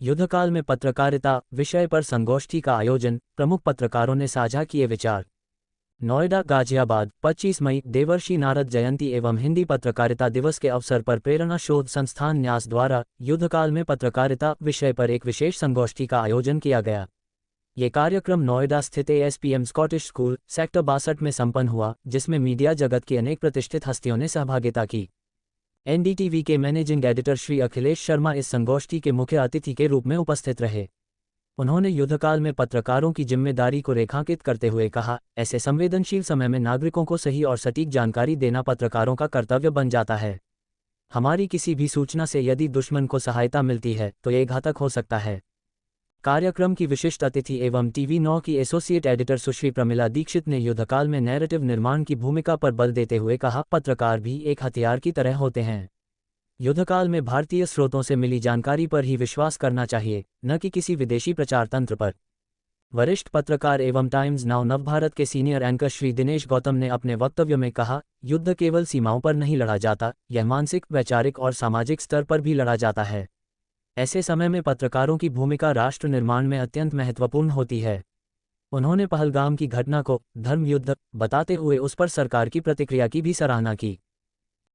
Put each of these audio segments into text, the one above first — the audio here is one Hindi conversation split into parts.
युद्धकाल में पत्रकारिता विषय पर संगोष्ठी का आयोजन, प्रमुख पत्रकारों ने साझा किए विचार। नोएडा गाजियाबाद 25 मई देवर्षि नारद जयंती एवं हिंदी पत्रकारिता दिवस के अवसर पर प्रेरणा शोध संस्थान न्यास द्वारा युद्धकाल में पत्रकारिता विषय पर एक विशेष संगोष्ठी का आयोजन किया गया। ये कार्यक्रम नोएडा स्थित ASPM स्कॉटिश स्कूल सेक्टर 62 में संपन्न हुआ, जिसमें मीडिया जगत की अनेक प्रतिष्ठित हस्तियों ने सहभागिता की। NDTV के मैनेजिंग एडिटर श्री अखिलेश शर्मा इस संगोष्ठी के मुख्य अतिथि के रूप में उपस्थित रहे। उन्होंने युद्धकाल में पत्रकारों की जिम्मेदारी को रेखांकित करते हुए कहा, ऐसे संवेदनशील समय में नागरिकों को सही और सटीक जानकारी देना पत्रकारों का कर्तव्य बन जाता है। हमारी किसी भी सूचना से यदि दुश्मन को सहायता मिलती है तो ये घातक हो सकता है। कार्यक्रम की विशिष्ट अतिथि एवं TV9 की एसोसिएट एडिटर सुश्री प्रमिला दीक्षित ने युद्धकाल में नैरेटिव निर्माण की भूमिका पर बल देते हुए कहा, पत्रकार भी एक हथियार की तरह होते हैं। युद्धकाल में भारतीय स्रोतों से मिली जानकारी पर ही विश्वास करना चाहिए, न कि किसी विदेशी प्रचार तंत्र पर। वरिष्ठ पत्रकार एवं टाइम्स नाउ नवभारत के सीनियर एंकर श्री दिनेश गौतम ने अपने वक्तव्य में कहा, युद्ध केवल सीमाओं पर नहीं लड़ा जाता, यह मानसिक, वैचारिक और सामाजिक स्तर पर भी लड़ा जाता है। ऐसे समय में पत्रकारों की भूमिका राष्ट्र निर्माण में अत्यंत महत्वपूर्ण होती है। उन्होंने पहलगाम की घटना को धर्म युद्ध बताते हुए उस पर सरकार की प्रतिक्रिया की भी सराहना की।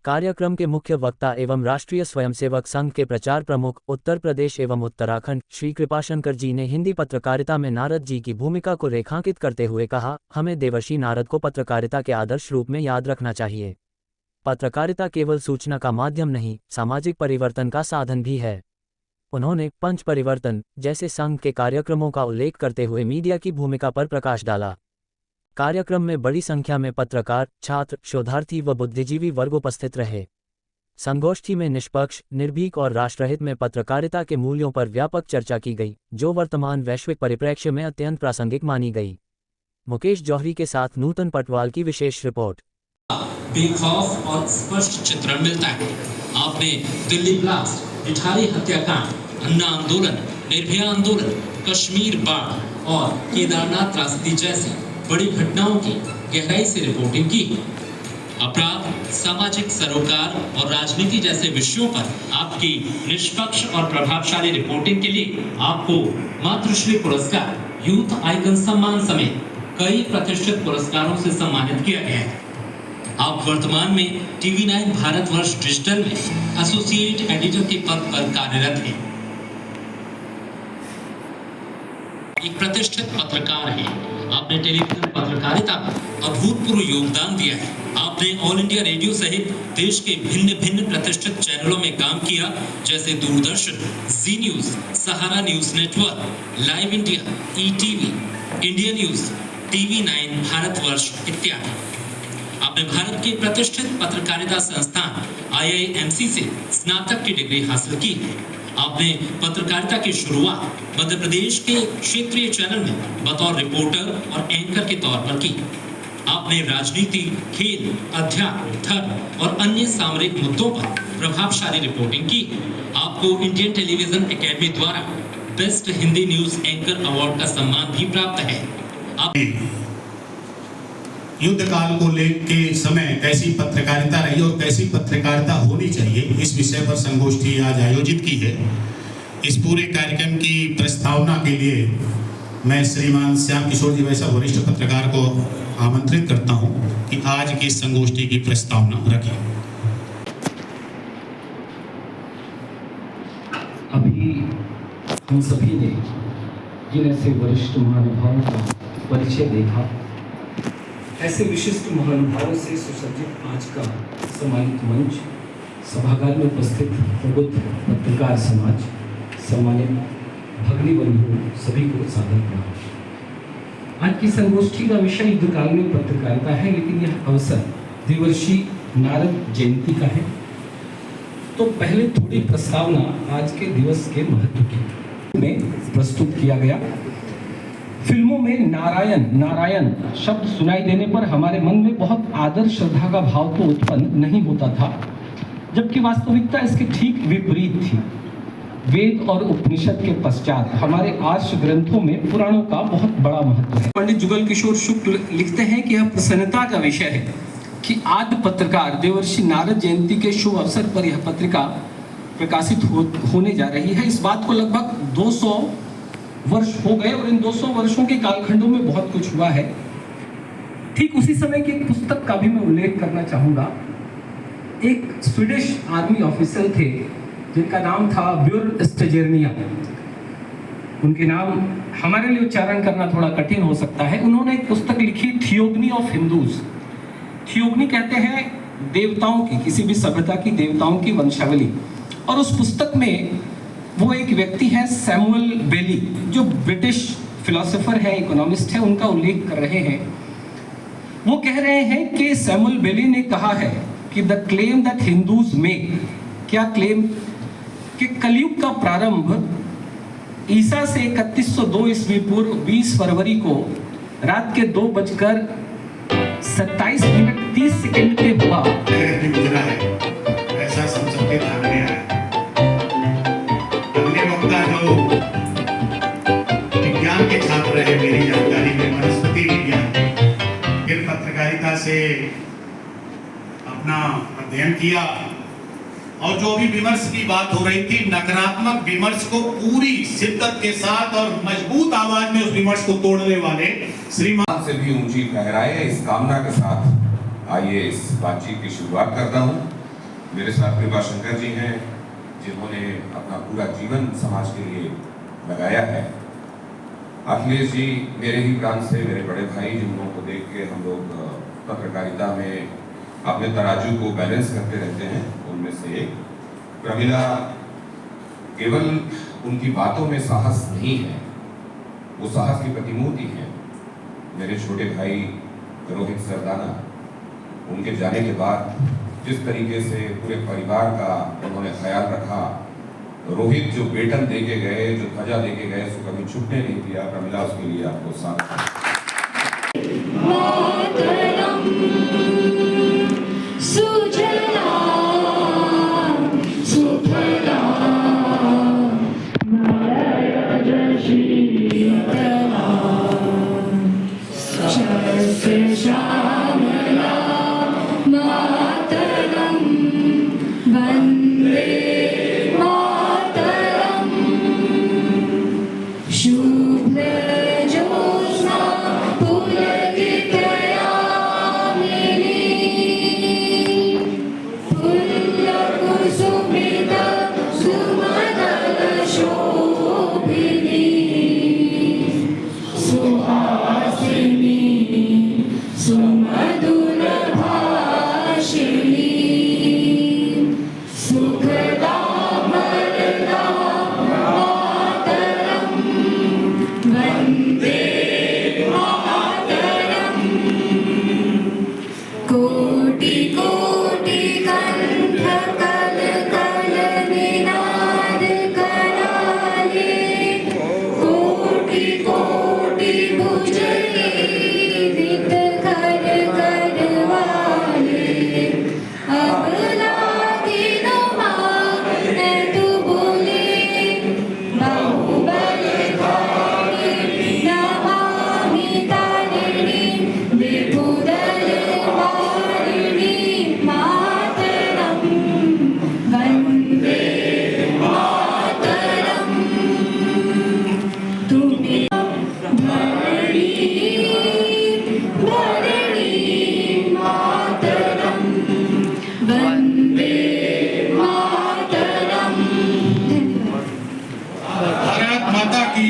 कार्यक्रम के मुख्य वक्ता एवं राष्ट्रीय स्वयंसेवक संघ के प्रचार प्रमुख उत्तर प्रदेश एवं उत्तराखंड श्री कृपाशंकर जी ने हिंदी पत्रकारिता में नारद जी की भूमिका को रेखांकित करते हुए कहा, हमें देवर्षि नारद को पत्रकारिता के आदर्श रूप में याद रखना चाहिए। पत्रकारिता केवल सूचना का माध्यम नहीं, सामाजिक परिवर्तन का साधन भी है। उन्होंने पंच परिवर्तन जैसे संघ के कार्यक्रमों का उल्लेख करते हुए मीडिया की भूमिका पर प्रकाश डाला। कार्यक्रम में बड़ी संख्या में पत्रकार, छात्र, शोधार्थी व बुद्धिजीवी वर्ग उपस्थित रहे। संगोष्ठी में निष्पक्ष, निर्भीक और राष्ट्रहित में पत्रकारिता के मूल्यों पर व्यापक चर्चा की गई, जो वर्तमान वैश्विक परिप्रेक्ष्य में अत्यंत प्रासंगिक मानी गई। मुकेश जौहरी के साथ नूतन पटवाल की विशेष रिपोर्ट। बेखौफ और स्पष्ट चित्रण मिलता है। आपने दिल्ली ब्लास्ट, इटाली हत्याकांड, अन्ना आंदोलन, निर्भया आंदोलन, कश्मीर बाढ़ और केदारनाथ त्रासदी जैसी बड़ी घटनाओं की गहराई से रिपोर्टिंग की। अपराध, सामाजिक सरोकार और राजनीति जैसे विषयों पर आपकी निष्पक्ष और प्रभावशाली रिपोर्टिंग के लिए आपको मातृश्री पुरस्कार, यूथ आइकन सम्मान समेत कई प्रतिष्ठित पुरस्कारों से सम्मानित किया गया है। आप वर्तमान में TV9 भारतवर्ष डिजिटल में एसोसिएट एडिटर के पद पर कार्यरत हैं। एक प्रतिष्ठित पत्रकार हैं। आपने टेलीविजन पत्रकारिता में अभूतपूर्व योगदान दिया है। आपने ऑल इंडिया रेडियो सहित देश के भिन्न भिन्न प्रतिष्ठित चैनलों में काम किया, जैसे Doordarshan, Zee News, Sahara news network, live India, ETV, India News, TV9 Bharatvarsh इत्यादि। आपने भारत के प्रतिष्ठित पत्रकारिता संस्थान IIMC से स्नातक की डिग्री हासिल की है। आपने पत्रकारिता की शुरुआत मध्य प्रदेश के क्षेत्रीय चैनल में बतौर रिपोर्टर और एंकर के तौर पर की। आपने राजनीति, खेल, अध्यात्म, धर्म और अन्य सामरिक मुद्दों पर प्रभावशाली रिपोर्टिंग की। आपको इंडियन टेलीविजन एकेडमी द्वारा best Hindi news anchor award का सम्मान भी प्राप्त है। युद्ध काल को लेके समय कैसी पत्रकारिता रही और कैसी पत्रकारिता होनी चाहिए, इस विषय पर संगोष्ठी आज आयोजित की है। इस पूरे कार्यक्रम की प्रस्तावना के लिए मैं श्रीमान श्याम किशोर जी वैसा वरिष्ठ पत्रकार को आमंत्रित करता हूं कि आज की संगोष्ठी की प्रस्तावना रखें। अभी हम सभी ने जिन ऐसे वरिष्ठ महानुभावों का परिचय देखा, ऐसे विशिष्ट महानुभावों से सुसज्जित आज का सम्मानित मंच, सभागार में उपस्थित प्रबुद्ध पत्रकार समाज, सम्मानित भगिनी बंधु सभी को सादर प्रणाम। आज की संगोष्ठी का विषय युद्धकाल में पत्रकारिता है, लेकिन यह अवसर देवर्षि नारद जयंती का है। तो पहले थोड़ी प्रस्तावना आज के दिवस के महत्व की में प्रस्तुत किया गया। फिल्मों में नारायण नारायण शब्द सुनाई देने पर हमारे मन में बहुत आदर श्रद्धा का भाव तो उत्पन्न नहीं होता था, जबकि वास्तविकता इसके ठीक विपरीत थी। वेद और उपनिषद के पश्चात हमारे आर्ष ग्रंथों में पुराणों का बहुत बड़ा महत्व है। पंडित जुगल किशोर शुक्ल लिखते हैं कि यह प्रसन्नता का विषय है कि आद्य पत्रकार देवर्षि नारद जयंती के शुभ अवसर पर यह पत्रिका प्रकाशित होने जा रही है। इस बात को लगभग 200 वर्ष हो गए और इन 200 वर्षों के कालखंडों में बहुत कुछ हुआ है। ठीक उसी समय की एक पुस्तक का भी मैं उल्लेख करना चाहूँगा। एक स्वीडिश आर्मी ऑफिसर थे जिनका नाम था ब्यूर स्टेजेर्निया। उनके नाम हमारे लिए उच्चारण करना थोड़ा कठिन हो सकता है। उन्होंने एक पुस्तक लिखी, थियोगनी ऑफ हिंदूज। थियोगनी कहते हैं देवताओं की, किसी भी सभ्यता की देवताओं की वंशावली। और उस पुस्तक में वो एक व्यक्ति है सैमुअल बेली, जो ब्रिटिश फिलोसोफर है, इकोनॉमिस्ट है, उनका उल्लेख कर रहे हैं। वो कह रहे हैं कि सैमुअल बेली ने कहा है कि the claim that Hindus make, क्या क्लेम, कि कलयुग का प्रारंभ ईसा से 3102 ईस्वी पूर्व 20 फरवरी को रात के 2:27:30 पे हुआ। गुजरा है, ऐसा सब सबके ध्यान में आया। अगले वक्ता जो विज्ञान के छात्र रहे मेरी जानकारी में, वनस्पति विज्ञान, फिर पत्रकारिता से अपना अध्ययन किया और जो अभी विमर्श की बात हो रही थी, नकारात्मक विमर्श को पूरी शिद्दत के साथ और मजबूत आवाज में उस विमर्श को तोड़ने वाले श्रीमान से भी ऊंची गहराई है, इस कामना के साथ आइए इस बातचीत की शुरुआत करता हूं। मेरे साथ कृपा शंकर जी हैं, जिन्होंने अपना पूरा जीवन समाज के लिए लगाया है। अखिलेश जी मेरे ही प्रांत से, मेरे बड़े भाई, जिन लोगों को देख के हम लोग पत्रकारिता में अपने तराजू को बैलेंस करते रहते हैं, उनमें से एक। प्रमिला केवल उनकी बातों में साहस नहीं है, वो साहस की प्रतिमूर्ति है। मेरे छोटे भाई रोहित सरदाना, उनके जाने के बाद जिस तरीके से पूरे परिवार का उन्होंने ख्याल रखा, रोहित जो बेटन देके गए, जो ध्वजा देके गए, उसको कभी छुपने नहीं दिया। प्रमिला, उसके लिए आपको साथ भारत माता की